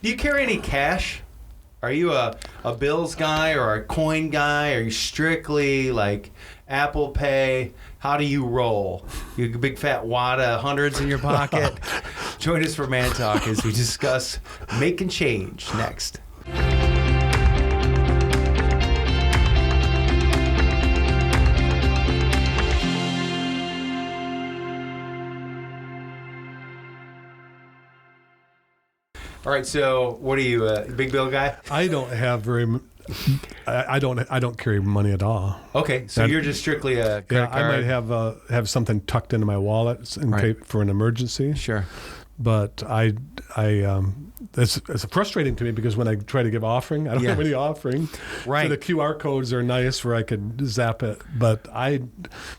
Do you carry any cash? Are you a bills guy or a coin guy? Are you strictly like Apple Pay? How do you roll? You a big fat wad of hundreds in your pocket? Join us for Man Talk as we discuss making change next. All right, so what are you, a big bill guy? I don't have very. I don't carry money at all. Okay, so you're just strictly a credit card. I might have something tucked into my wallet for an emergency. Sure. But it's frustrating to me because when I try to give offering, I don't have any offering. Right. So the QR codes are nice where I could zap it, but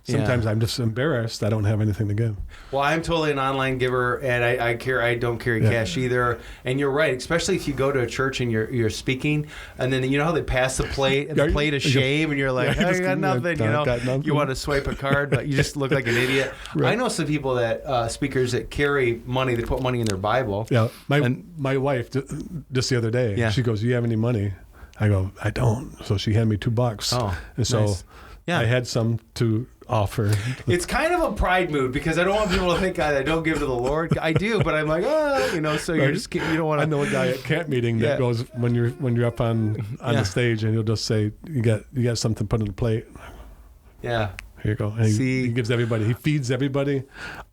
sometimes I'm just embarrassed I don't have anything to give. Well, I'm totally an online giver, and I don't carry cash either. And you're right, especially if you go to a church and you're speaking, and then you know how they pass the plate of shame, and you're like, you got nothing. You want to swipe a card, but you just look like an idiot. Right. I know some people that speakers that carry money. They put money in their Bible. Yeah, my wife just the other day. She goes, "Do you have any money?" I go, "I don't." So she handed me $2. Oh, and so nice. I had some to offer. It's kind of a pride move because I don't want people to think I don't give to the Lord. I do, but I'm like, so you're just you don't want to. I know a guy at camp meeting that goes when you're up on the stage and he'll just say, "You got something put on the plate." Yeah. Here you go. And he gives everybody. He feeds everybody,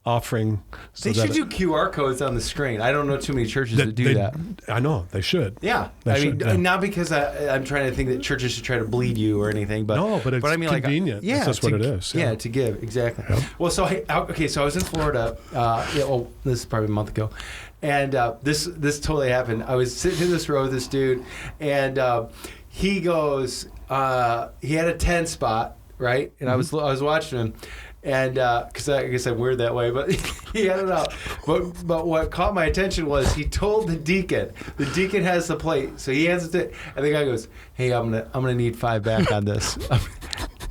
offering. They should do QR codes on the screen. I don't know too many churches that do that. I know they should. Yeah, not because I'm trying to think that churches should try to bleed you or anything, but it's convenient. That's just what it is. Yeah, to give exactly. Yeah. Well, so I was in Florida. This is probably a month ago, and this totally happened. I was sitting in this row with this dude, and he goes. He had a 10 spot. Right, and I was watching him, and because I guess I'm weird that way, but he had it out. But what caught my attention was he told the deacon. The deacon has the plate, so he hands it, and the guy goes, "Hey, I'm gonna need $5 back on this."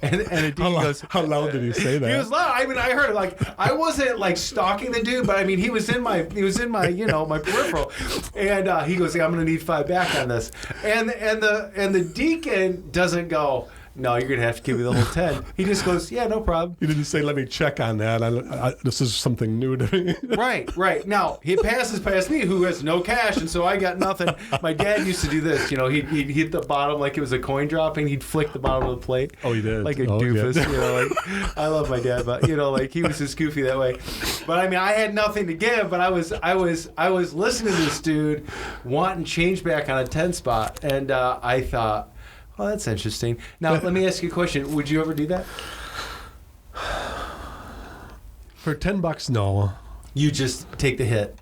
And the deacon goes, "How loud did he say that?" He was loud. I mean, I heard it. Like I wasn't like stalking the dude, but I mean, he was in my my peripheral, and he goes, "Hey, I'm gonna need $5 back on this," and the deacon doesn't go, "No, you're going to have to give me the whole 10. He just goes, "Yeah, no problem." He didn't say, "Let me check on that. This is something new to me." Right. Now, he passes past me, who has no cash, and so I got nothing. My dad used to do this. He'd hit the bottom like it was a coin dropping. He'd flick the bottom of the plate. Oh, he did? Like a doofus. Yeah. I love my dad, but, he was just goofy that way. But, I mean, I had nothing to give, but I was listening to this dude wanting change back on a 10 spot, and I thought, oh, that's interesting. Now, let me ask you a question. Would you ever do that? For $10, no. You just take the hit.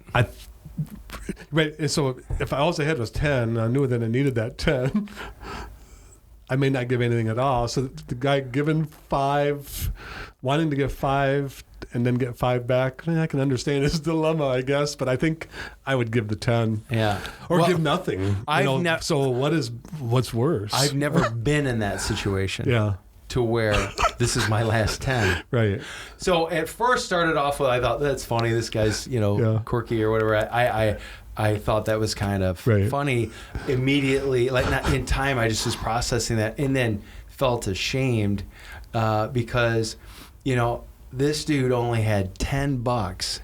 Right. And so if all I had was 10, I knew that I needed that 10. I may not give anything at all. So the guy giving 5, wanting to give 5 and then get 5 back, I can understand his dilemma, I guess. But I think I would give the 10. Yeah. Or give nothing. So what's worse? I've never been in that situation. Yeah. To where this is my last 10. Right. So at first started off with, I thought, that's funny. This guy's, quirky or whatever. I thought that was kind of funny. Immediately, like not in time, I just was processing that and then felt ashamed because, this dude only had $10,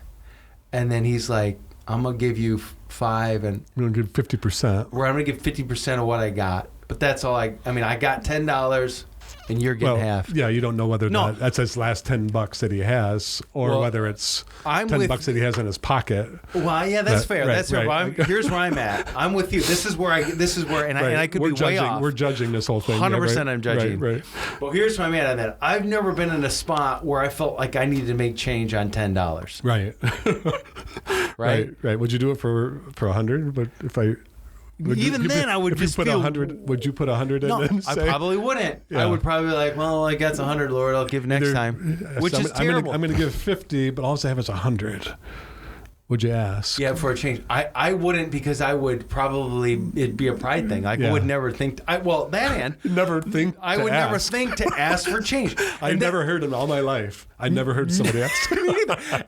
and then he's like, "I'm gonna give you 5, and I'm gonna give 50%. Where I'm gonna give 50% of what I got." But that's all I got $10. And you're getting half. Yeah, you don't know whether that's his last $10 that he has, or whether it's $10 that he has in his pocket. Well, yeah, that's fair. That's fair. Well, here's where I'm at. I'm with you. This is where, and I could be way off. We're judging this whole thing. 100% I'm judging. Right. Well, here's where I'm at on that. I've never been in a spot where I felt like I needed to make change on $10. Right. Right. Would you do it for 100? But if I. I would just put feel 100. Would you put 100 in? No, and say, I probably wouldn't. Yeah. I would probably be like, well, I got 100, Lord. I'll give next time, which is terrible. I'm going to give 50, but all I have is 100. Would you ask? Yeah, for a change. I wouldn't, because I would probably, it'd be a pride thing. I would never think. Never think to ask for change. I never heard it all my life. I never heard somebody ask.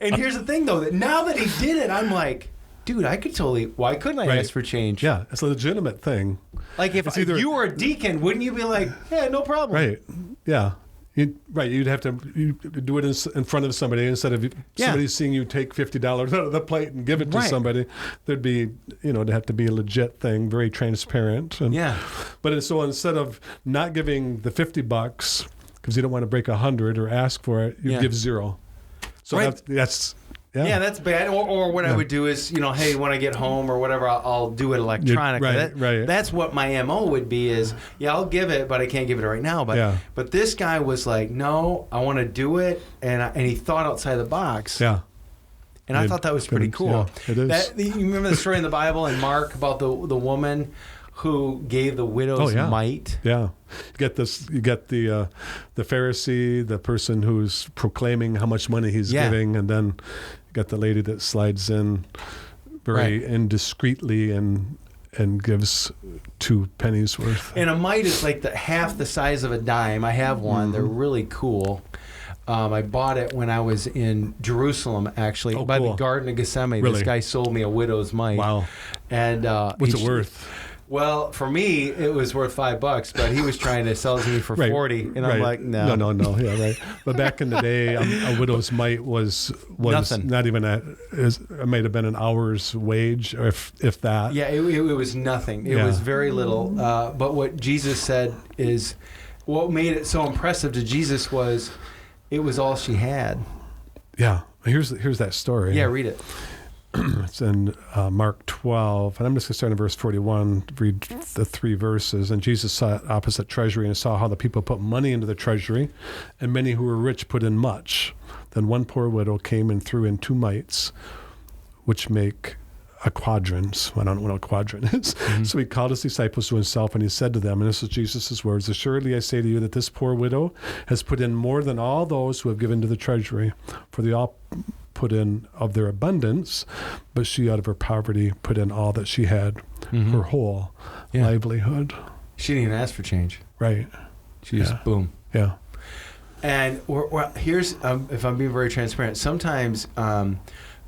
And here's the thing, though, that now that he did it, I'm like, dude, I could totally. Why couldn't I ask for change? Yeah, it's a legitimate thing. Like if you were a deacon, wouldn't you be like, yeah, no problem? Right. Yeah. You'd have to do it in front of somebody instead of somebody seeing you take $50 out of the plate and give it to somebody. There'd be, it'd have to be a legit thing, very transparent. But so instead of not giving the $50 because you don't want to break 100 or ask for it, you give 0. So that's. Yeah, that's bad. Or what I would do is, hey, when I get home or whatever, I'll do it electronically. That's what my MO would be is, I'll give it, but I can't give it right now. But this guy was like, no, I want to do it. And he thought outside the box. Yeah. And I thought that was pretty cool. Yeah, it is. You remember the story in the Bible in Mark about the woman who gave the widow's mite? Yeah. You get the Pharisee, the person who's proclaiming how much money he's giving, and then you got the lady that slides in very indiscreetly and gives 2 pennies worth. And a mite is like half the size of a dime. I have one. Mm-hmm. They're really cool. I bought it when I was in Jerusalem, actually, by the Garden of Gethsemane. Really? This guy sold me a widow's mite. Wow. And what's it worth? Well, for me, it was worth $5, but he was trying to sell it to me for 40, and I'm like, no. No, yeah, right. But back in the day, a widow's mite was nothing. Not even it might have been an hour's wage, or if that. Yeah, it was nothing. It was very little. But what Jesus said is, what made it so impressive to Jesus was, it was all she had. Yeah, here's that story. Yeah, read it. It's in Mark 12, and I'm just going to start in verse 41, read the 3 verses. And Jesus sat opposite treasury and saw how the people put money into the treasury, and many who were rich put in much. Then one poor widow came and threw in 2 mites, which make a quadrans. Well, I don't know what a quadrant is. Mm-hmm. So he called his disciples to himself, and he said to them, and this is Jesus' words, assuredly I say to you that this poor widow has put in more than all those who have given to the treasury, for they all put in of their abundance, but she out of her poverty put in all that she had, her whole livelihood. She didn't even ask for change. Right. She just boom. Yeah. And here's, if I'm being very transparent, sometimes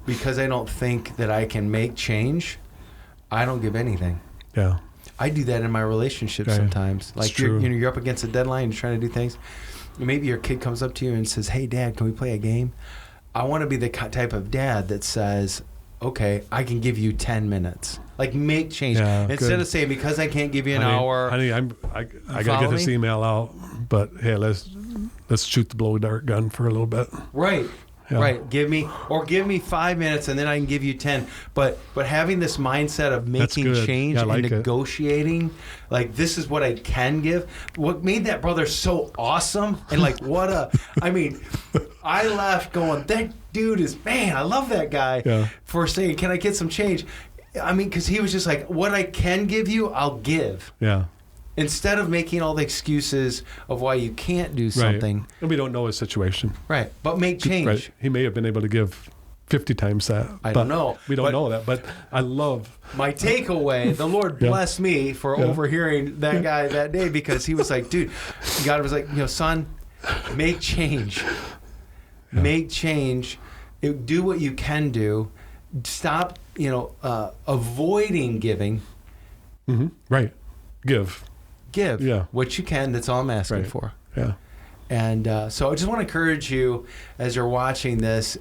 because I don't think that I can make change, I don't give anything. Yeah. I do that in my relationships sometimes. Like you're up against a deadline, you're trying to do things. Maybe your kid comes up to you and says, hey, Dad, can we play a game? I want to be the type of dad that says, okay, I can give you 10 minutes. Like, make change. Yeah, instead of saying, because I can't give you an hour. Honey, I got to get this email out, but hey, let's shoot the blow dart gun for a little bit. Right. Yeah. Right. Give me 5 minutes and then I can give you 10. But having this mindset of making change and negotiating, like, this is what I can give. What made that brother so awesome, and like I left going, that dude is, man, I love that guy for saying, can I get some change? I mean, because he was just like, what I can give you, I'll give. Yeah. Instead of making all the excuses of why you can't do something. Right. And we don't know his situation. Right. But make change. Right. He may have been able to give 50 times that. I don't know. We don't know that. But I love... My takeaway, the Lord bless me for overhearing that guy that day, because he was like, dude, God was like, son, make change. Yeah. Make change. Do what you can do. Stop, avoiding giving. Mm-hmm. Right. Give what you can. That's all I'm asking for. Yeah. And so I just want to encourage you, as you're watching this,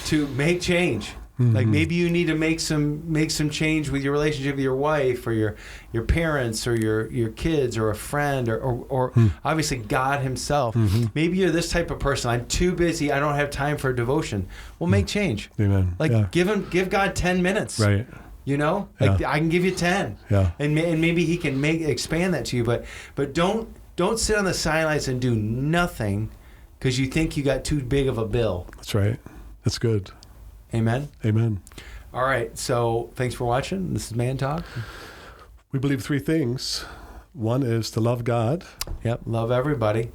to make change. Mm-hmm. Like, maybe you need to make some change with your relationship with your wife, or your parents, or your kids, or a friend, or obviously God himself. Mm-hmm. Maybe you're this type of person. I'm too busy. I don't have time for devotion. Well, make change. Amen. Like, give God 10 minutes. Right. I can give you 10. Yeah. And maybe he can expand that to you, but don't sit on the sidelines and do nothing because you think you got too big of a bill. That's right. That's good. Amen. Amen. All right. So thanks for watching. This is Man Talk. We believe 3 things. One is to love God. Yep. Love everybody.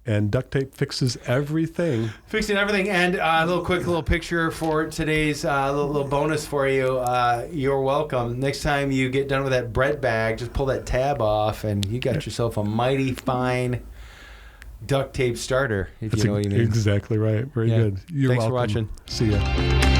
And duct tape fixes everything. Fixing everything. And a little picture for today's little bonus for you. You're welcome. Next time you get done with that bread bag, just pull that tab off, and you got yourself a mighty fine duct tape starter, if you know what you mean. Exactly right. Very good. You're Thanks welcome. for watching. See ya.